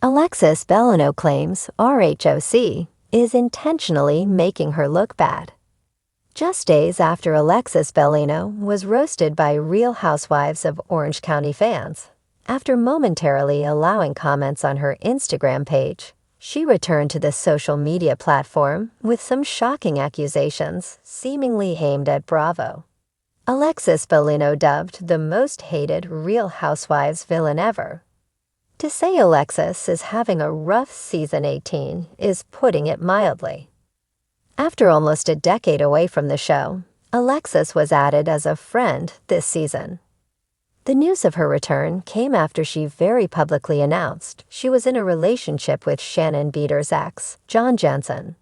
Alexis Bellino claims RHOC is intentionally making her look bad. Just days after Alexis Bellino was roasted by Real Housewives of Orange County fans, after momentarily allowing comments on her Instagram page, she returned to the social media platform with some shocking accusations seemingly aimed at Bravo. Alexis Bellino dubbed the most hated Real Housewives villain ever. To say Alexis is having a rough season 18 is putting it mildly. After almost a decade away from the show, Alexis was added as a friend this season. The news of her return came after she very publicly announced she was in a relationship with Shannon Beater's ex, John Jensen.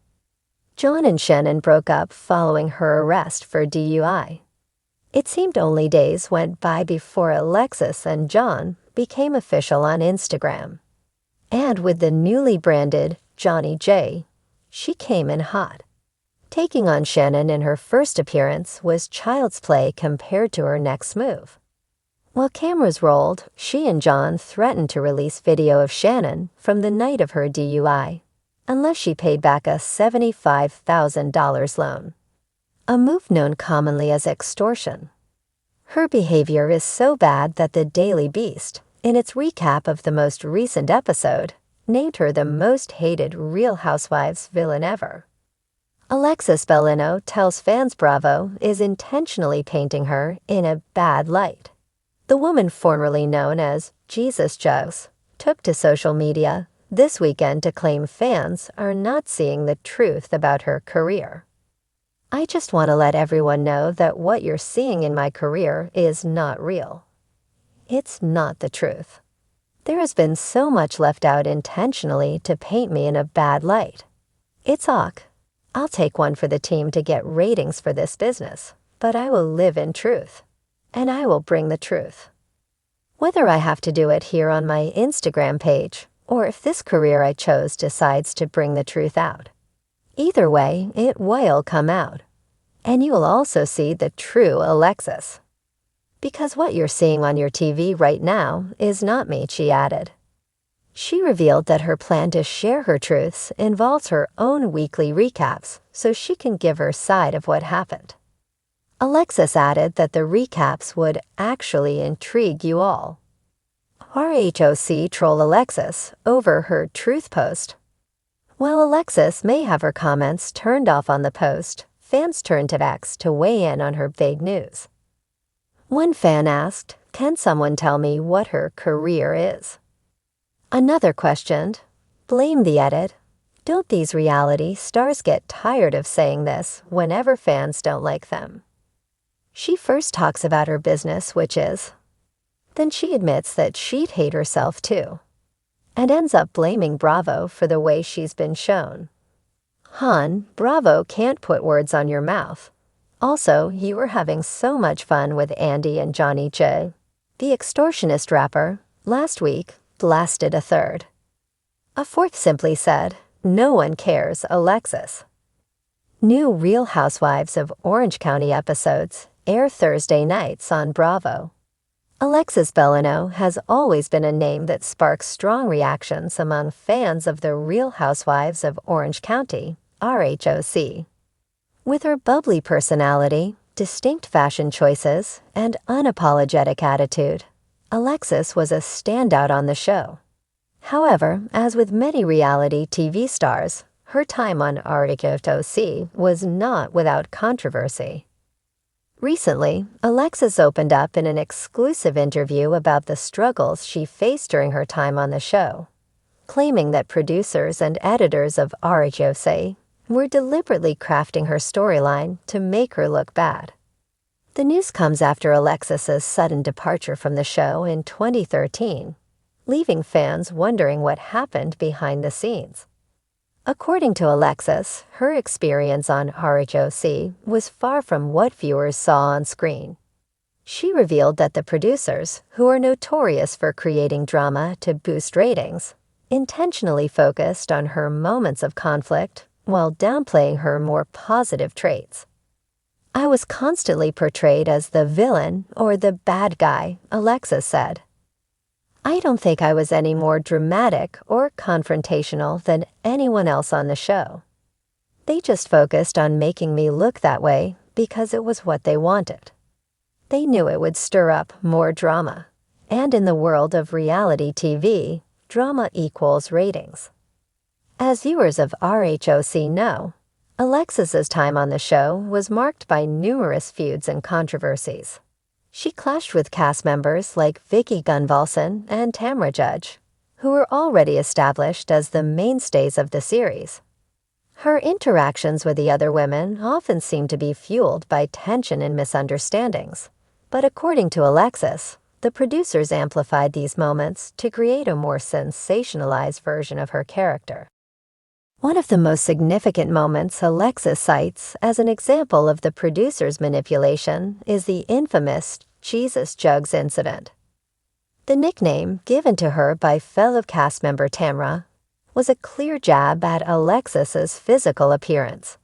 John and Shannon broke up following her arrest for DUI. It seemed only days went by before Alexis and John became official on Instagram. And with the newly branded Johnny J, she came in hot. Taking on Shannon in her first appearance was child's play compared to her next move. While cameras rolled, she and John threatened to release video of Shannon from the night of her DUI, unless she paid back a $75,000 loan, a move known commonly as extortion. Her behavior is so bad that the Daily Beast, in its recap of the most recent episode, named her the most hated Real Housewives villain ever. Alexis Bellino tells fans Bravo is intentionally painting her in a bad light. The woman formerly known as Jesus Jugs took to social media this weekend to claim fans are not seeing the truth about her career. "I just want to let everyone know that what you're seeing in my career is not real. It's not the truth. There has been so much left out intentionally to paint me in a bad light. It's RHOC. I'll take one for the team to get ratings for this business, but I will live in truth, and I will bring the truth. Whether I have to do it here on my Instagram page, or if this career I chose decides to bring the truth out. Either way, it will come out. And you will also see the true Alexis. Because what you're seeing on your TV right now is not me," she added. She revealed that her plan to share her truths involves her own weekly recaps so she can give her side of what happened. Alexis added that the recaps would actually intrigue you all. RHOC troll Alexis over her truth post. While Alexis may have her comments turned off on the post, fans turned to X to weigh in on her big news. One fan asked, "Can someone tell me what her career is?" Another questioned, "Blame the edit. Don't these reality stars get tired of saying this whenever fans don't like them?" She first talks about her business, which is. Then she admits that she'd hate herself too, and ends up blaming Bravo for the way she's been shown. "Hon, Bravo can't put words on your mouth. Also, you were having so much fun with Andy and Johnny J. The extortionist rapper, last week, blasted a third. A fourth simply said, 'No one cares, Alexis.'" New Real Housewives of Orange County episodes air Thursday nights on Bravo. Alexis Bellino has always been a name that sparks strong reactions among fans of the Real Housewives of Orange County, RHOC. With her bubbly personality, distinct fashion choices, and unapologetic attitude, Alexis was a standout on the show. However, as with many reality TV stars, her time on RHOC was not without controversy. Recently, Alexis opened up in an exclusive interview about the struggles she faced during her time on the show, claiming that producers and editors of RHOC were deliberately crafting her storyline to make her look bad. The news comes after Alexis's sudden departure from the show in 2013, leaving fans wondering what happened behind the scenes. According to Alexis, her experience on RHOC was far from what viewers saw on screen. She revealed that the producers, who are notorious for creating drama to boost ratings, intentionally focused on her moments of conflict while downplaying her more positive traits. "I was constantly portrayed as the villain or the bad guy," Alexis said. I don't think I was any more dramatic or confrontational than anyone else on the show. They just focused on making me look that way because it was what they wanted. They knew it would stir up more drama. And in the world of reality TV, drama equals ratings. As viewers of RHOC know, Alexis's time on the show was marked by numerous feuds and controversies. She clashed with cast members like Vicky Gunvalson and Tamra Judge, who were already established as the mainstays of the series. Her interactions with the other women often seemed to be fueled by tension and misunderstandings. But according to Alexis, the producers amplified these moments to create a more sensationalized version of her character. One of the most significant moments Alexis cites as an example of the producer's manipulation is the infamous Jesus Jugs incident. The nickname given to her by fellow cast member Tamra was a clear jab at Alexis's physical appearance.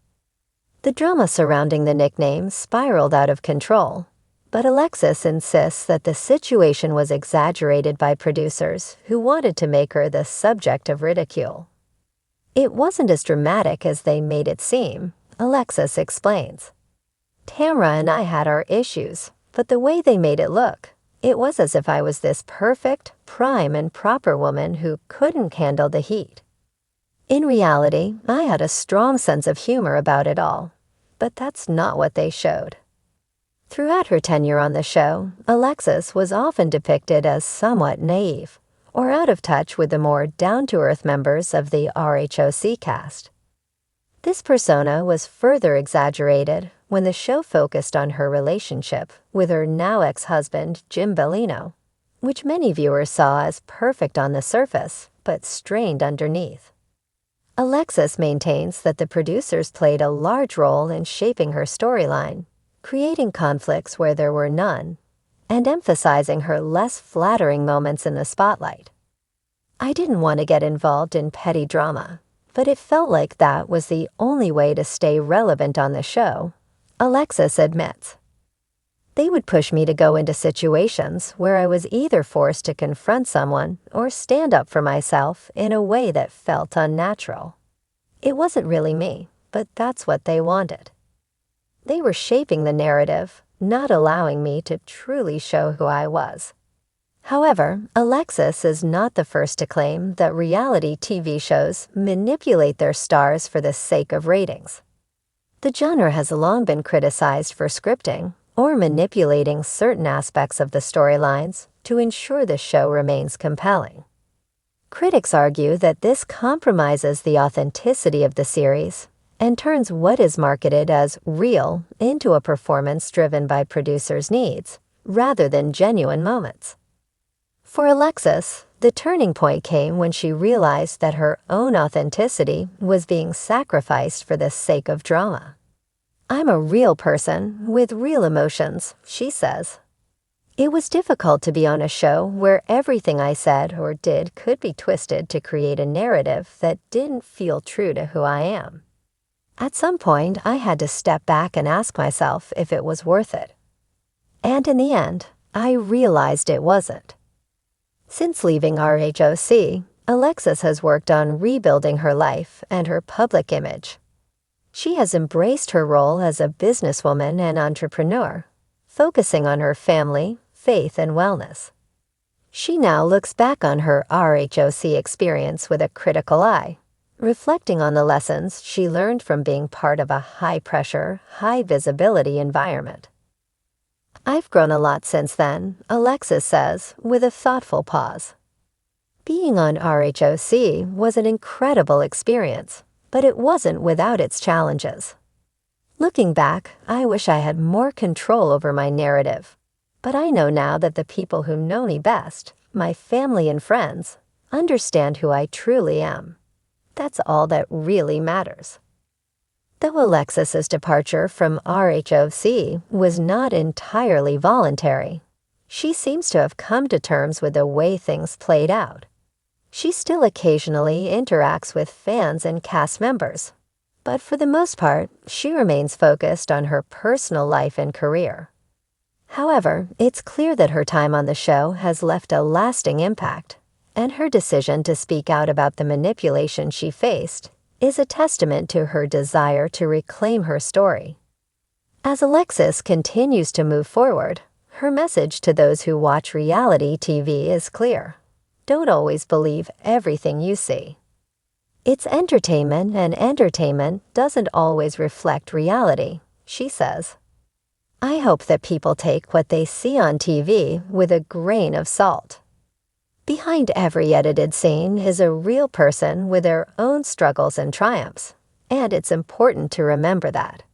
The drama surrounding the nickname spiraled out of control, but Alexis insists that the situation was exaggerated by producers who wanted to make her the subject of ridicule. It wasn't as dramatic as they made it seem, Alexis explains. Tamra and I had our issues, but the way they made it look, it was as if I was this perfect, prime and proper woman who couldn't handle the heat. In reality, I had a strong sense of humor about it all, but that's not what they showed. Throughout her tenure on the show, Alexis was often depicted as somewhat naive or out of touch with the more down-to-earth members of the RHOC cast. This persona was further exaggerated when the show focused on her relationship with her now ex-husband, Jim Bellino, which many viewers saw as perfect on the surface but strained underneath. Alexis maintains that the producers played a large role in shaping her storyline, creating conflicts where there were none, and emphasizing her less flattering moments in the spotlight. I didn't want to get involved in petty drama, but it felt like that was the only way to stay relevant on the show, Alexis admits. They would push me to go into situations where I was either forced to confront someone or stand up for myself in a way that felt unnatural. It wasn't really me, but that's what they wanted. They were shaping the narrative, not allowing me to truly show who I was. However, Alexis is not the first to claim that reality TV shows manipulate their stars for the sake of ratings. The genre has long been criticized for scripting or manipulating certain aspects of the storylines to ensure the show remains compelling. Critics argue that this compromises the authenticity of the series and turns what is marketed as real into a performance driven by producers' needs, rather than genuine moments. For Alexis, the turning point came when she realized that her own authenticity was being sacrificed for the sake of drama. "I'm a real person with real emotions," she says. "It was difficult to be on a show where everything I said or did could be twisted to create a narrative that didn't feel true to who I am. At some point, I had to step back and ask myself if it was worth it. And in the end, I realized it wasn't." Since leaving RHOC, Alexis has worked on rebuilding her life and her public image. She has embraced her role as a businesswoman and entrepreneur, focusing on her family, faith, and wellness. She now looks back on her RHOC experience with a critical eye, reflecting on the lessons she learned from being part of a high-pressure, high-visibility environment. "I've grown a lot since then," Alexis says, with a thoughtful pause. "Being on RHOC was an incredible experience, but it wasn't without its challenges. Looking back, I wish I had more control over my narrative, but I know now that the people who know me best, my family and friends, understand who I truly am. That's all that really matters." Though Alexis's departure from RHOC was not entirely voluntary, she seems to have come to terms with the way things played out. She still occasionally interacts with fans and cast members, but for the most part, she remains focused on her personal life and career. However, it's clear that her time on the show has left a lasting impact, and her decision to speak out about the manipulation she faced is a testament to her desire to reclaim her story. As Alexis continues to move forward, her message to those who watch reality TV is clear. Don't always believe everything you see. It's entertainment, and entertainment doesn't always reflect reality, she says. I hope that people take what they see on TV with a grain of salt. Behind every edited scene is a real person with their own struggles and triumphs, and it's important to remember that.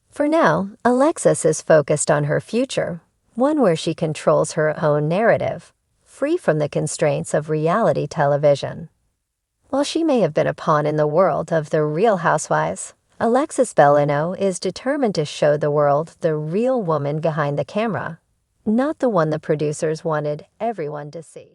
For now, Alexis is focused on her future, one where she controls her own narrative, free from the constraints of reality television. While she may have been a pawn in the world of the Real Housewives, Alexis Bellino is determined to show the world the real woman behind the camera, not the one the producers wanted everyone to see.